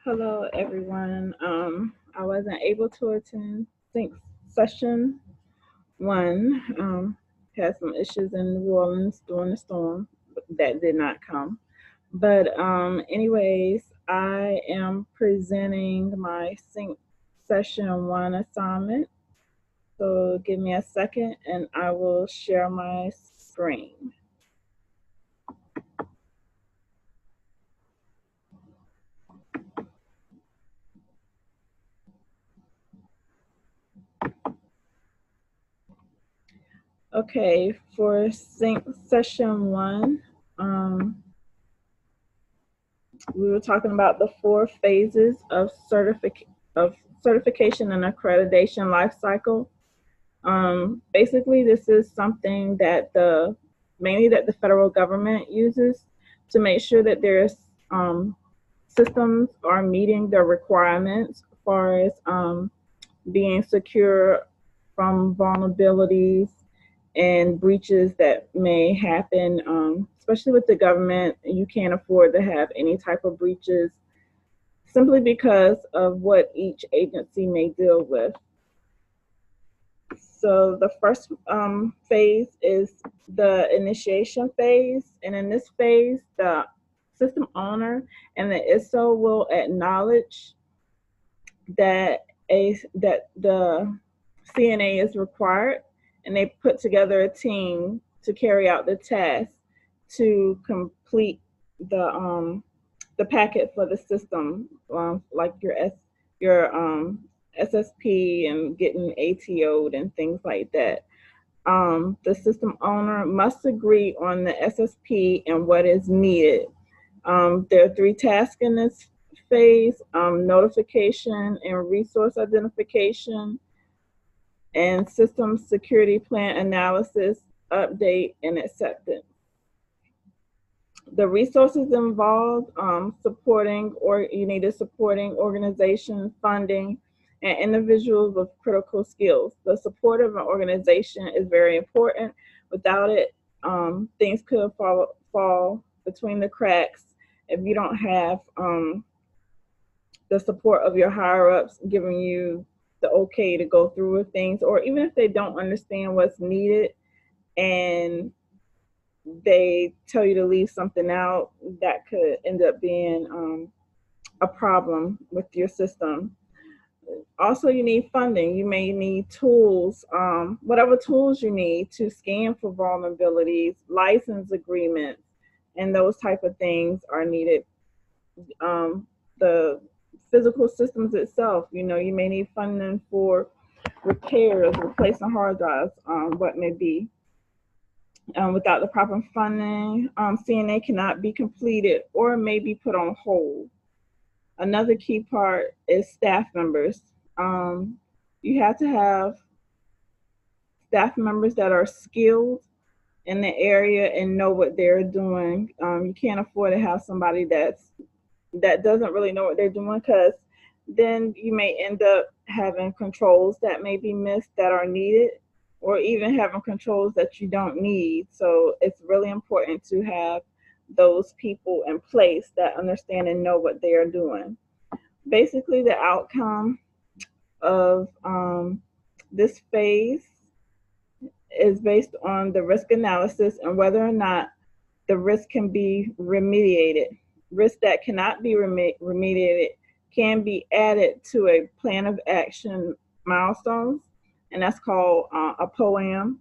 Hello, everyone. I wasn't able to attend Sync session one. Had some issues in New Orleans during the storm that did not come. But anyways, I am presenting my Sync session one assignment. So give me a second, and I will share my screen. Okay, for Sync session one. Um, we were talking about the four phases of certification and accreditation life cycle. Basically, this is something that mainly that the federal government uses to make sure that their systems are meeting their requirements as far as being secure from vulnerabilities and breaches that may happen, especially with the government. You can't afford to have any type of breaches simply because of what each agency may deal with. So the first phase is the initiation phase, and in this phase, the system owner and the ISO will acknowledge that the CNA is required, and they put together a team to carry out the task to complete the packet for the system, like your SSP and getting ATO'd and things like that. The system owner must agree on the SSP and what is needed. There are three tasks in this phase: notification and resource identification, and system security plan analysis, update, and acceptance. The resources involved: supporting, or you need a supporting organization, funding, and individuals with critical skills. The support of an organization is very important. Without it, things could fall between the cracks if you don't have the support of your higher ups giving you the okay to go through with things, or even if they don't understand what's needed and they tell you to leave something out, that could end up being a problem with your system. Also, you need funding. You may need tools, whatever tools you need to scan for vulnerabilities, license agreements, and those type of things are needed. The physical systems itself, you may need funding for repairs, replacing hard drives, what may be. Without the proper funding, CNA cannot be completed or may be put on hold. Another key part is staff members. You have to have staff members that are skilled in the area and know what they're doing. You can't afford to have somebody that doesn't really know what they're doing, because then you may end up having controls that may be missed that are needed, or even having controls that you don't need. So it's really important to have those people in place that understand and know what they are doing. Basically, the outcome of this phase is based on the risk analysis and whether or not the risk can be remediated. Risks that cannot be remediated can be added to a plan of action milestones, and that's called a POAM.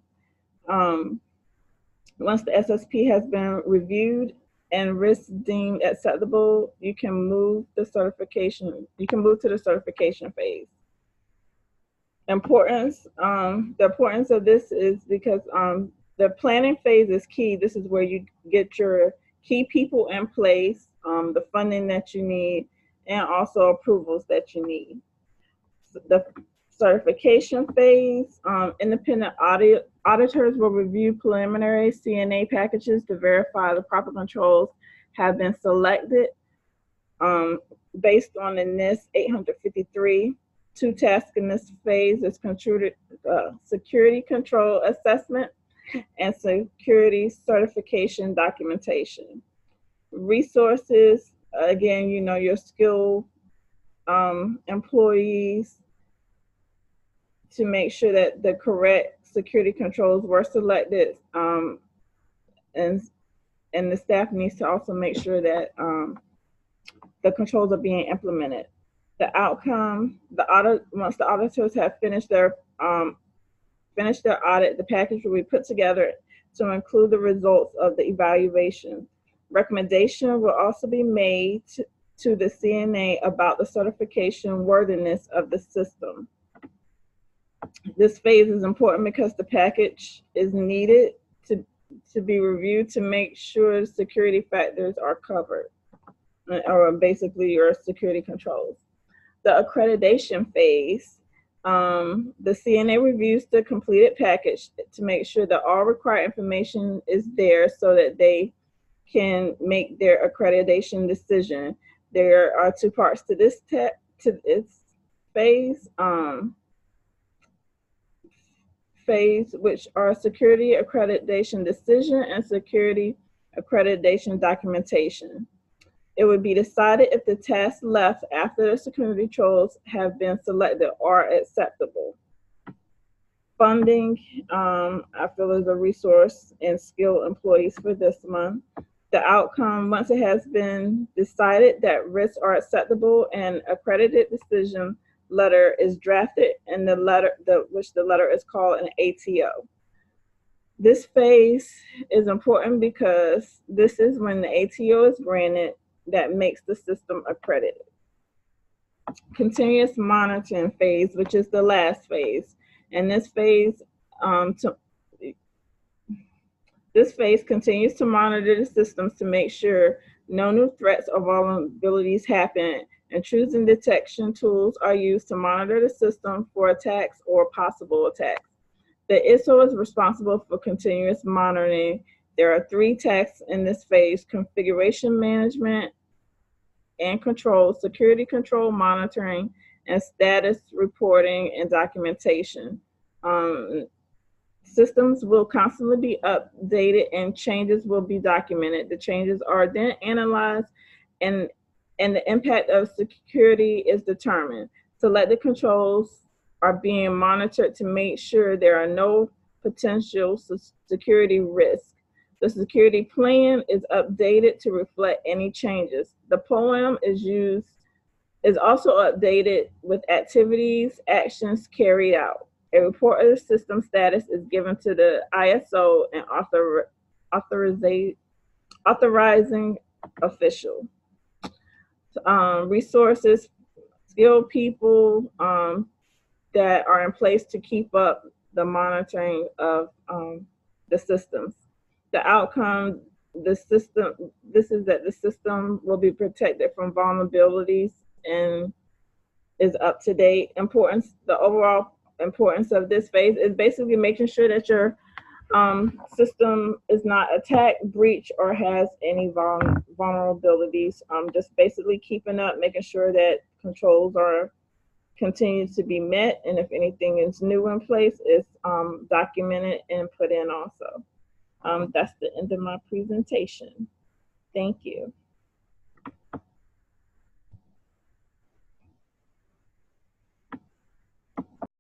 Once the SSP has been reviewed and risks deemed acceptable, you can move to the certification phase. The importance of this is because the planning phase is key. This is where you get your key people in place, the funding that you need, and also approvals that you need. The certification phase, independent auditors will review preliminary CNA packages to verify the proper controls have been selected, based on the NIST 853. Two tasks in this phase is security control assessment and security certification documentation. Resources, again, your skill employees to make sure that the correct security controls were selected, and the staff needs to also make sure that the controls are being implemented. The outcome, once the auditors have finished their audit, the package will be put together to include the results of the evaluation. Recommendation will also be made to the CNA about the certification worthiness of the system. This phase is important because the package is needed to be reviewed to make sure security factors are covered, or basically your security controls. The accreditation phase, the CNA reviews the completed package to make sure that all required information is there so that they can make their accreditation decision. There are two parts to this phase. Which are security accreditation decision and security accreditation documentation. It would be decided if the tasks left after the security controls have been selected are acceptable. Funding, I feel, is a resource and skilled employees for this month. The outcome, once it has been decided that risks are acceptable, and accredited decision letter is drafted, and the letter is called an ATO. This phase is important because this is when the ATO is granted that makes the system accredited. Continuous monitoring phase, which is the last phase, and this phase continues to monitor the systems to make sure no new threats or vulnerabilities happen, intrusion detection tools are used to monitor the system for attacks or possible attacks. The ISO is responsible for continuous monitoring. There are 3 tasks in this phase: configuration management and control, security control monitoring, and status reporting and documentation. Systems will constantly be updated and changes will be documented. The changes are then analyzed and the impact of security is determined. Selected controls are being monitored to make sure there are no potential security risks. The security plan is updated to reflect any changes. The POEM is also updated with activities, actions carried out. A report of the system status is given to the ISO and authorizing official. Resources, skilled people that are in place to keep up the monitoring of the systems. The outcome, this is that the system will be protected from vulnerabilities and is up to date. The overall importance of this phase is basically making sure that your system is not attacked, breached, or has any vulnerabilities. Just basically keeping up, making sure that controls are continued to be met, and if anything is new in place, it's documented and put in also. That's the end of my presentation. Thank you.